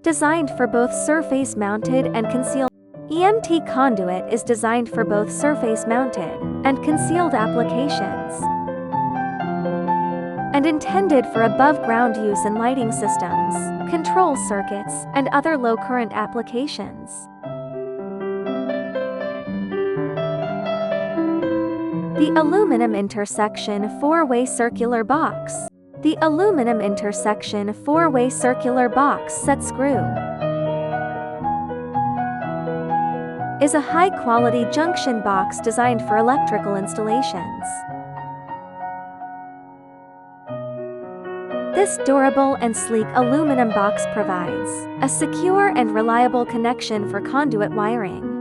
Designed for both surface-mounted and concealed. EMT Conduit is designed for both surface-mounted and concealed applications, and intended for above-ground use in lighting systems, control circuits, and other low-current applications. The aluminum intersection four-way circular box. The aluminum intersection four-way circular box set screw is a high-quality junction box designed for electrical installations. This durable and sleek aluminum box provides a secure and reliable connection for conduit wiring.